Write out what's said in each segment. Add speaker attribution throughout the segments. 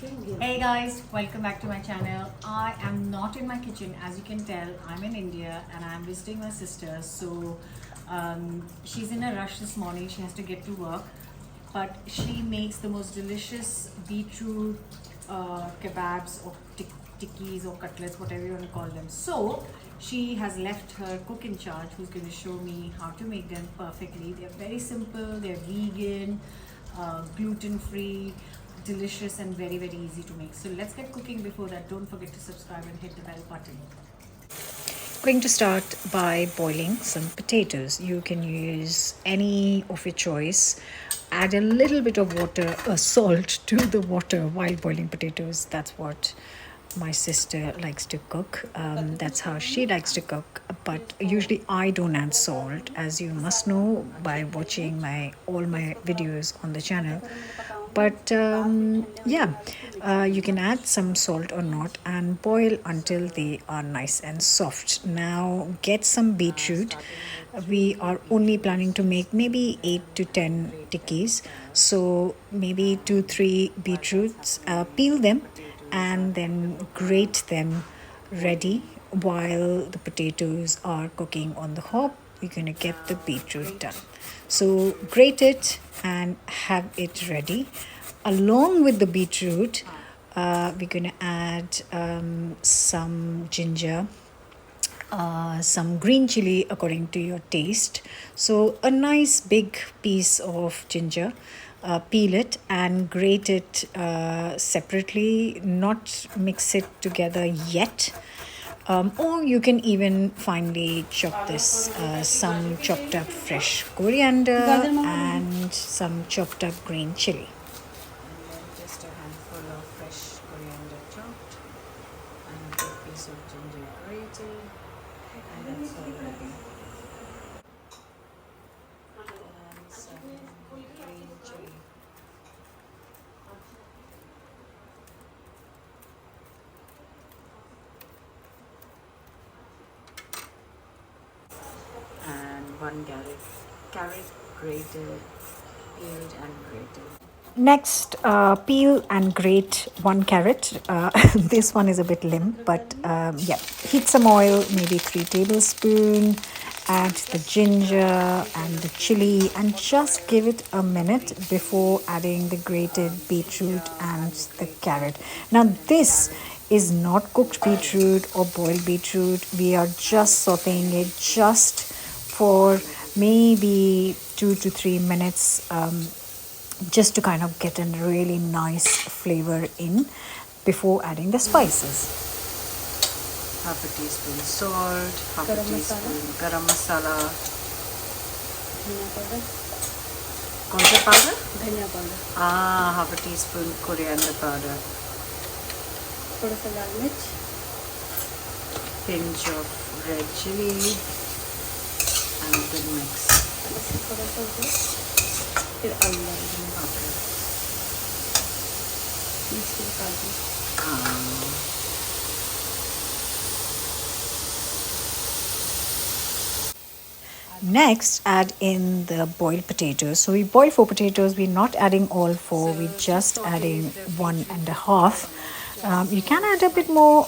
Speaker 1: Hey guys, welcome back to my channel. I am not in my kitchen, as you can tell. I'm in India and I'm visiting my sister. So she's in a rush this morning. She has to get to work, but she makes the most delicious beetroot kebabs or tikkis or cutlets, whatever you want to call them. So she has left her cook in charge, who's going to show me how to make them perfectly. They're very simple. They're vegan, gluten-free, delicious, and very easy to make. So let's get cooking. Before that, don't forget to subscribe and hit the bell button. Going to start by boiling some potatoes. You can use any of your choice. Add a little bit of water, salt to the water while boiling potatoes. That's what my sister likes to cook. That's how she likes to cook. But usually I don't add salt, as you must know by watching all my videos on the channel. But you can add some salt or not and boil until they are nice and soft. Now get some beetroot. We are only planning to make maybe 8 to 10 tikkis, so maybe 2-3 beetroots. Peel them and then grate them ready while the potatoes are cooking on the hob. We're going to get the beetroot done. So grate it and have it ready. Along with the beetroot, we're going to add some ginger, some green chili according to your taste. So a nice big piece of ginger. Peel it and grate it separately, not mix it together yet. Or you can even finely chop this, some chopped up fresh coriander and some chopped up green chili. And then just a handful of fresh coriander chopped and a big piece of ginger grated, and that's all ready. And some green chili. And 1 carrot grated, peeled and grated. Next, peel and grate 1 carrot. This one is a bit limp, but heat some oil, maybe 3 tablespoons. Add the ginger and the chili and just give it a minute before adding the grated beetroot and the carrot. Now this is not cooked beetroot or boiled beetroot. We are just sauteing it just for maybe 2 to 3 minutes, just to kind of get a really nice flavor in before adding the spices. Half a teaspoon salt, half a teaspoon garam masala. कौन सा powder? धनिया powder. Half a teaspoon coriander powder. थोड़ा सा लाल मिर्च. Pinch of red chili and a good mix. थोड़ा सा हो फिर Allam. Next, add in the boiled potatoes. So we boil 4 potatoes. We're not adding all 4. We're just adding 1.5. You can add a bit more,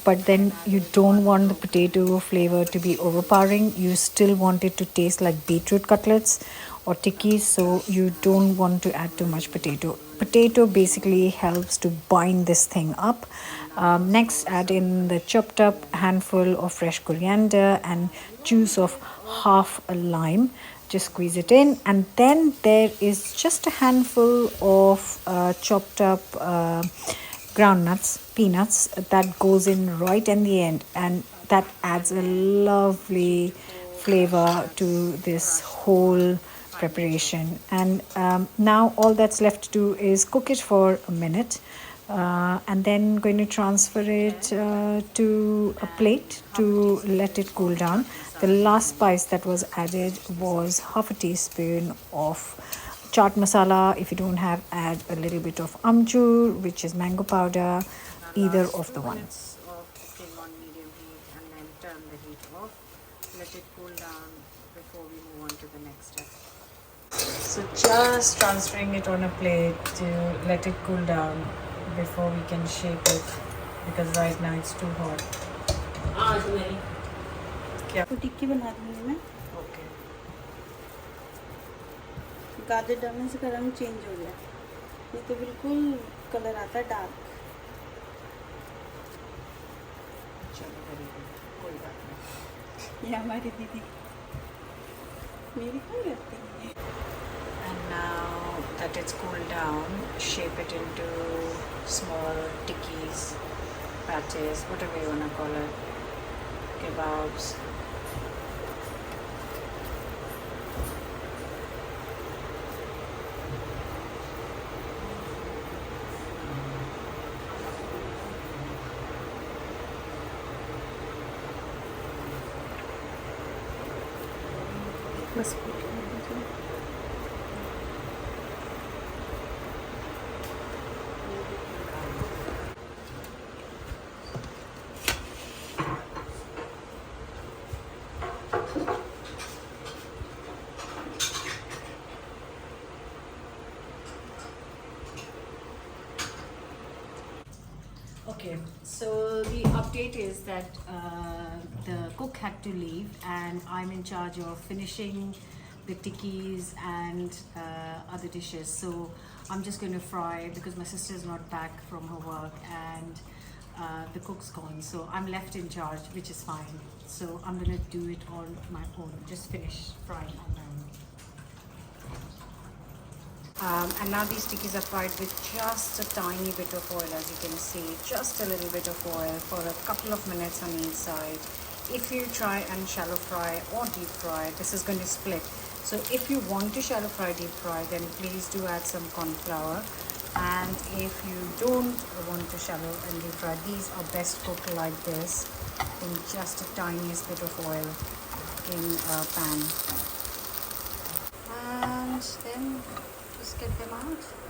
Speaker 1: but then you don't want the potato flavor to be overpowering. You still want it to taste like beetroot cutlets or tikkis, so you don't want to add too much potato. Potato basically helps to bind this thing up. Next, add in the chopped up handful of fresh coriander and juice of half a lime. Just squeeze it in, and then there is just a handful of chopped up groundnuts, peanuts, that goes in right in the end, and that adds a lovely flavor to this whole preparation. And now all that's left to do is cook it for a minute, and then going to transfer it to a plate to let it cool down. The last spice that was added was half a teaspoon of chaat masala. If you don't have, add a little bit of amchur, which is mango powder, either of the ones. Cooking on medium heat, and then turn the heat off. Let it cool down before we move on to the next step. So just transferring it on a plate to let it cool down before we can shape it, because right now it's too hot. क्या?
Speaker 2: तो टिक्की बना दूँगी मैं।
Speaker 1: Okay.
Speaker 2: गाजर डालने से का रंग चेंज हो गया, नहीं तो बिल्कुल कलर आता है डार्क।
Speaker 1: चलो very good. कोई बात नहीं.
Speaker 2: ये हमारी दीदी मेरी कौन करती है।
Speaker 1: And now that it's cooled down, shape it into small tikkis, patties, whatever you wanna call it, kebabs.
Speaker 2: बस
Speaker 1: Okay, so the update is that the cook had to leave and I'm in charge of finishing the tikkis and other dishes. So I'm just going to fry because my sister is not back from her work and the cook's gone. So I'm left in charge, which is fine. So I'm going to do it on my own, just finish frying on my own. And now these tikkis are fried with just a tiny bit of oil, as you can see, just a little bit of oil for a couple of minutes on each side. If you try and shallow fry or deep fry, this is going to split. So if you want to shallow fry, deep fry, then please do add some corn flour. And if you don't want to shallow and deep fry, these are best cooked like this in just the tiniest bit of oil in a pan. And then just get them out.